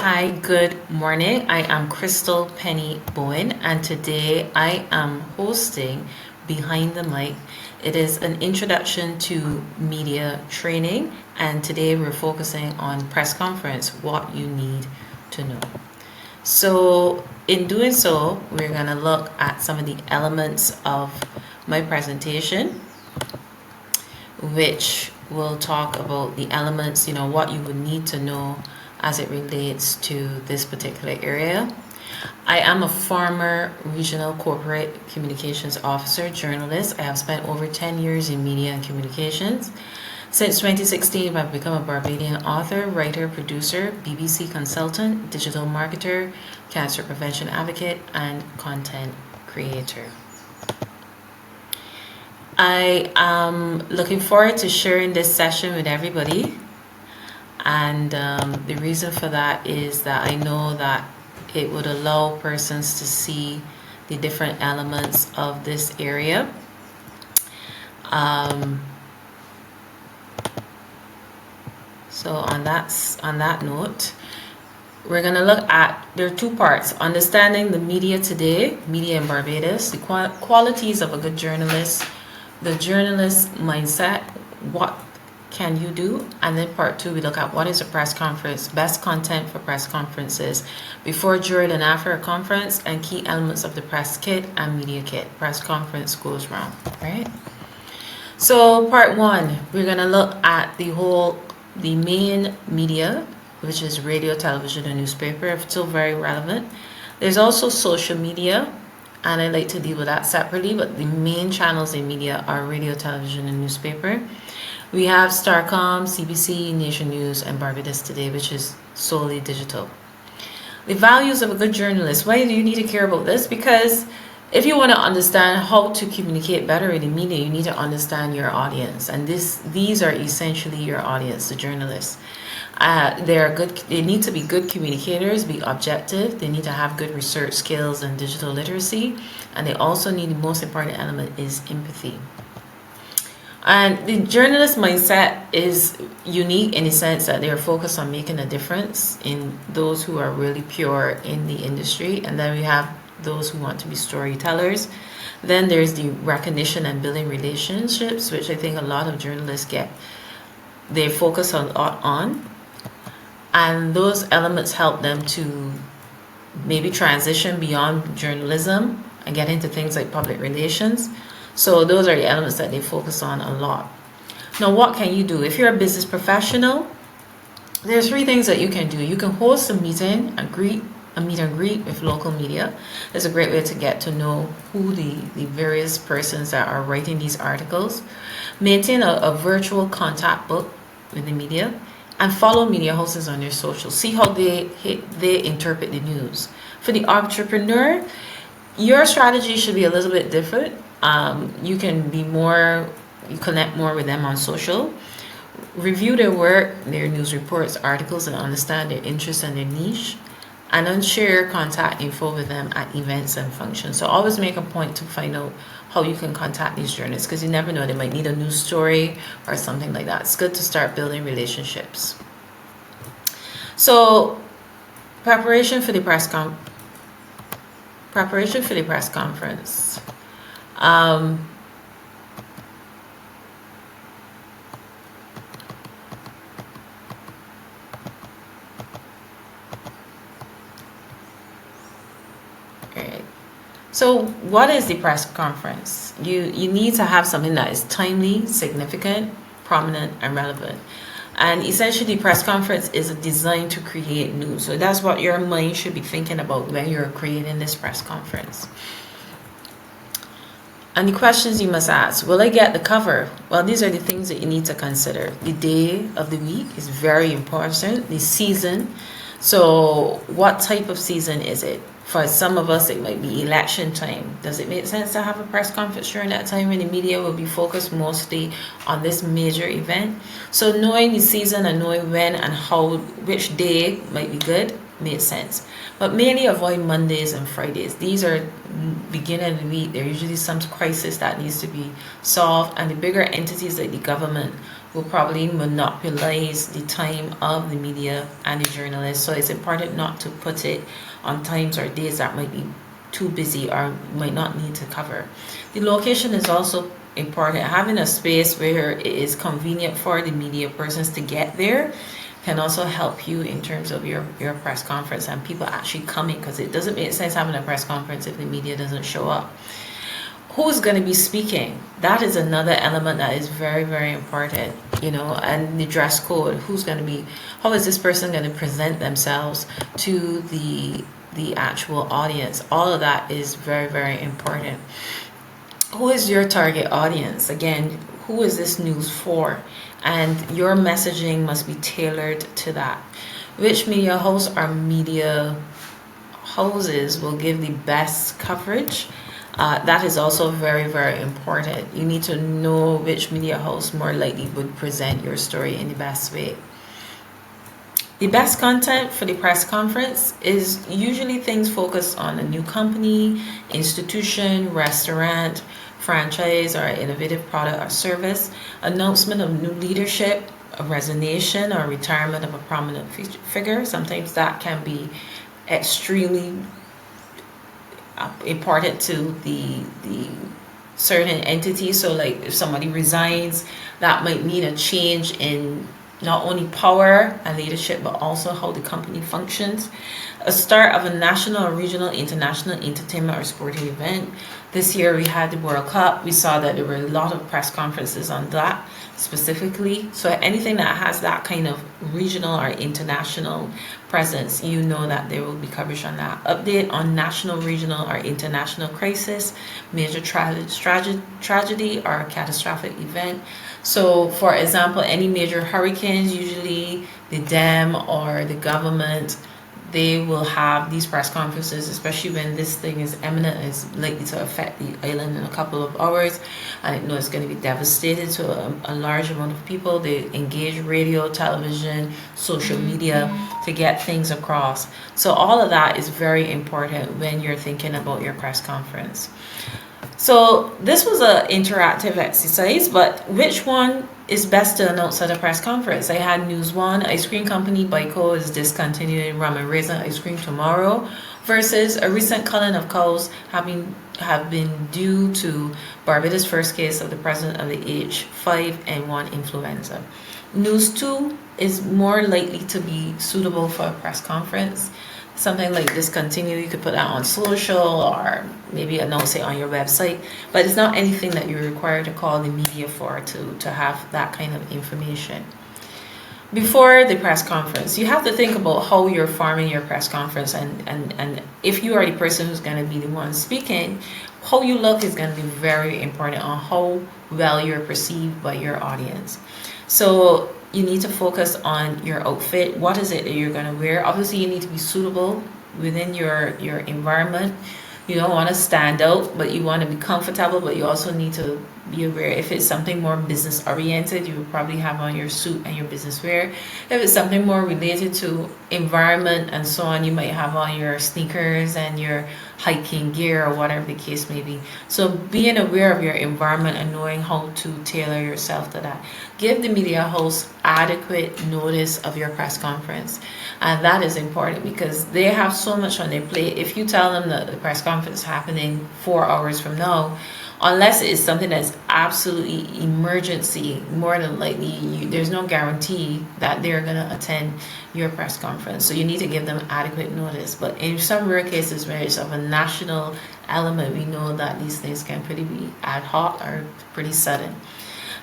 Hi, good morning. I am Crystal Penny Bowen, and today I am hosting Behind the Mic. It is an introduction to media training, and today we're focusing on press conference, what you need to know. So, in doing so, we're going to look at some of the elements of my presentation, which will talk about the elements, what you would need to know as it relates to this particular area. I am a former regional corporate communications officer, journalist. I have spent over 10 years in media and communications. Since 2016, I've become a Barbadian author, writer, producer, BBC consultant, digital marketer, cancer prevention advocate, and content creator. I am looking forward to sharing this session with everybody. And the reason for that is that I know that it would allow persons to see the different elements of this area. So on that note, we're going to look at, there are two parts: understanding the media today, media in Barbados, the qualities of a good journalist, the journalist mindset, what can you do, and then part two, we look at what is a press conference, best content for press conferences, before, during, and after a conference, and key elements of the press kit and media kit. Press conference goes wrong, right? So part one, we're going to look at the main media, which is radio, television, and newspaper. It's still very relevant. There's also social media, and I like to deal with that separately, but the main channels in media are radio, television, and newspaper. We have Starcom, CBC, Nation News, and Barbados Today, which is solely digital. The values of a good journalist. Why do you need to care about this? Because if you want to understand how to communicate better in the media, you need to understand your audience. And these are essentially your audience, the journalists. They need to be good communicators, be objective. They need to have good research skills and digital literacy. And they also need, the most important element is empathy. And the journalist mindset is unique in the sense that they are focused on making a difference in those who are really pure in the industry. And then we have those who want to be storytellers. Then there's the recognition and building relationships, which I think a lot of journalists they focus a lot on. And those elements help them to maybe transition beyond journalism and get into things like public relations. So those are the elements that they focus on a lot. Now, what can you do? If you're a business professional, there's three things that you can do. You can host a meet and greet with local media. It's a great way to get to know who the various persons that are writing these articles. Maintain a virtual contact book with the media, and follow media houses on their socials. See how they interpret the news. For the entrepreneur, your strategy should be a little bit different. You connect more with them on social. Review their work, their news reports, articles, and understand their interests and their niche. And then share contact info with them at events and functions. So always make a point to find out how you can contact these journalists, because you never know, they might need a news story or something like that. It's good to start building relationships. So preparation for the press conference. So what is the press conference? You need to have something that is timely, significant, prominent, and relevant. And essentially, press conference is designed to create news. So that's what your mind should be thinking about when you're creating this press conference. And the questions you must ask: will I get the cover? Well, these are the things that you need to consider. The day of the week is very important. The season. So what type of season is it? For some of us, it might be election time. Does it make sense to have a press conference during that time when the media will be focused mostly on this major event? So knowing the season and knowing when and which day might be good makes sense. But mainly avoid Mondays and Fridays. These are beginning of the week. There's usually some crisis that needs to be solved, and the bigger entities like the government will probably monopolize the time of the media and the journalists. So it's important not to put it on times or days that might be too busy or might not need to cover. The location is also important. Having a space where it is convenient for the media persons to get there can also help you in terms of your press conference and people actually coming, because it doesn't make sense having a press conference if the media doesn't show up. Who's going to be speaking? That is another element that is very, very important, and the dress code. Who's going to be, how is this person going to present themselves to the actual audience? All of that is very, very important. Who is your target audience? Again, who is this news for? And your messaging must be tailored to that. Which media hosts or media houses will give the best coverage? That is also very, very important. You need to know which media host more likely would present your story in the best way. The best content for the press conference is usually things focused on a new company, institution, restaurant, franchise, or innovative product or service, announcement of new leadership, a resignation or retirement of a prominent figure. Sometimes that can be extremely important to the certain entity. So like if somebody resigns, that might mean a change in not only power and leadership, but also how the company functions. A start of a national or regional international entertainment or sporting event. This year we had the World Cup. We saw that there were a lot of press conferences on that specifically. So anything that has that kind of regional or international presence, that there will be coverage on that. Update on national, regional, or international crisis, major tragedy or catastrophic event. So for example, any major hurricanes, usually the dam or the government, they will have these press conferences, especially when this thing is imminent and it's likely to affect the island in a couple of hours, and it's going to be devastated to a large amount of people. They engage radio, television, social media to get things across. So all of that is very important when you're thinking about your press conference. So this was an interactive exercise, but which one is best to announce at a press conference? I had News One, ice cream company Byko is discontinuing rum and raisin ice cream tomorrow, versus a recent culling of cows have been due to Barbados' first case of the president of the H5N1 influenza. News 2 is more likely to be suitable for a press conference. Something like discontinue, you could put that on social or maybe announce it on your website, but it's not anything that you're required to call the media for to have that kind of information. Before the press conference, you have to think about how you're forming your press conference, and if you are the person who's going to be the one speaking, how you look is going to be very important on how well you're perceived by your audience. So you need to focus on your outfit. What is it that you're going to wear? Obviously, you need to be suitable within your environment. You don't want to stand out, but you want to be comfortable, but you also need to be aware. If it's something more business oriented, you would probably have on your suit and your business wear. If it's something more related to environment and so on, you might have on your sneakers and your hiking gear or whatever the case may be. So being aware of your environment and knowing how to tailor yourself to that. Give the media host adequate notice of your press conference. And that is important because they have so much on their plate. If you tell them that the press conference is happening 4 hours from now, unless it is something that's absolutely emergency, more than likely there's no guarantee that they're going to attend your press conference. So you need to give them adequate notice. But in some rare cases where it's of a national element, we know that these things can pretty be ad hoc or pretty sudden.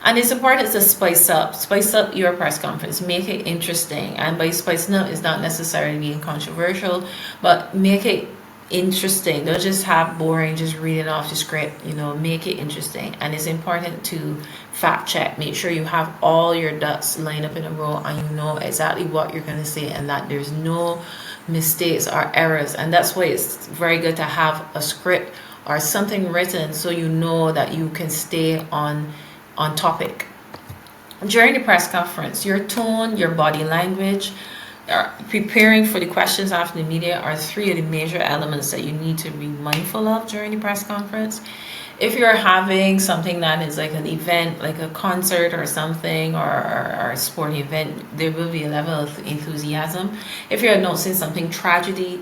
And it's important to spice up your press conference, make it interesting. And by spicing up, it's not necessarily being controversial, but make it interesting. Don't just have boring, just reading off the script, make it interesting. And it's important to fact check, make sure you have all your ducks lined up in a row and you know exactly what you're going to say and that there's no mistakes or errors. And that's why it's very good to have a script or something written so you know that you can stay on topic. During the press conference, your tone, your body language, preparing for the questions after the media are three of the major elements that you need to be mindful of during the press conference. If you're having something that is like an event, like a concert or something, or a sporting event, there will be a level of enthusiasm. If you're noticing something tragic,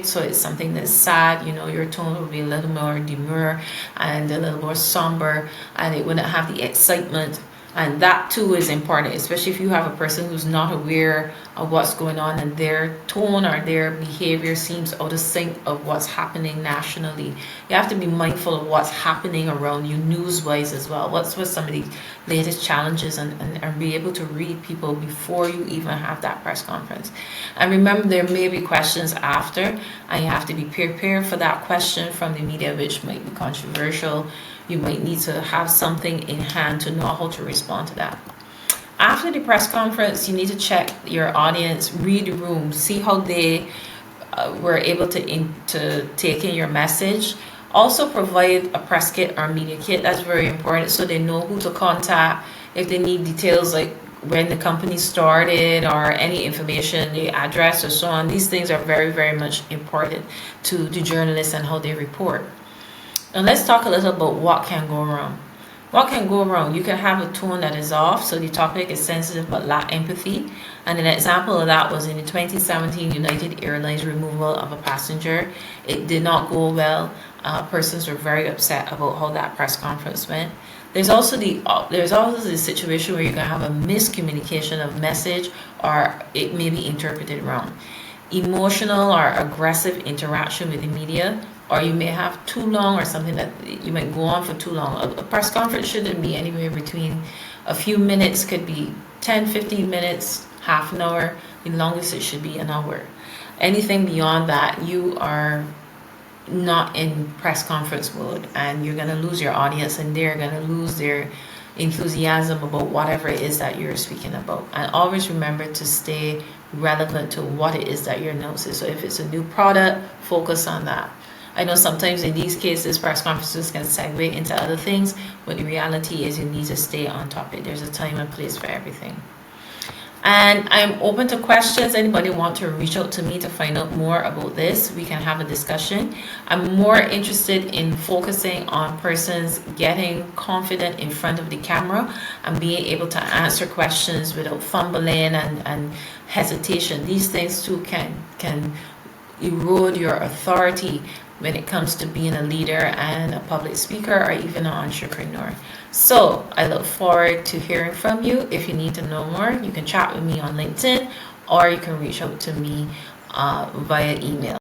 so it's something that's sad, your tone will be a little more demure and a little more somber, and it wouldn't have the excitement. And that too is important, especially if you have a person who's not aware of what's going on and their tone or their behavior seems out of sync of what's happening nationally. You have to be mindful of what's happening around you news-wise as well. What's some of the latest challenges, and be able to read people before you even have that press conference. And remember, there may be questions after, and you have to be prepared for that question from the media, which might be controversial. You might need to have something in hand to know how to respond to that. After the press conference, you need to check your audience, read the room, see how they were able to take in your message. Also provide a press kit or media kit. That's very important, so they know who to contact if they need details like when the company started or any information, the address or so on. These things are very, very much important to the journalists and how they report. Now let's talk a little about what can go wrong. What can go wrong? You can have a tone that is off, so the topic is sensitive but lack empathy. And an example of that was in the 2017 United Airlines removal of a passenger. It did not go well. Persons were very upset about how that press conference went. There's also the situation where you can have a miscommunication of message, or it may be interpreted wrong. Emotional or aggressive interaction with the media, or you may have too long or something that you might go on for too long. A press conference shouldn't be anywhere between a few minutes, could be 10, 15 minutes, half an hour. The longest it should be an hour. Anything beyond that, you are not in press conference mode, and you're going to lose your audience, and they're going to lose their enthusiasm about whatever it is that you're speaking about. And always remember to stay relevant to what it is that you're announcing. So if it's a new product, focus on that. I know sometimes in these cases, press conferences can segue into other things, but the reality is you need to stay on topic. There's a time and place for everything. And I'm open to questions. Anybody want to reach out to me to find out more about this, we can have a discussion. I'm more interested in focusing on persons getting confident in front of the camera and being able to answer questions without fumbling and hesitation. These things too can erode your authority when it comes to being a leader and a public speaker or even an entrepreneur. So I look forward to hearing from you. If you need to know more, you can chat with me on LinkedIn, or you can reach out to me via email.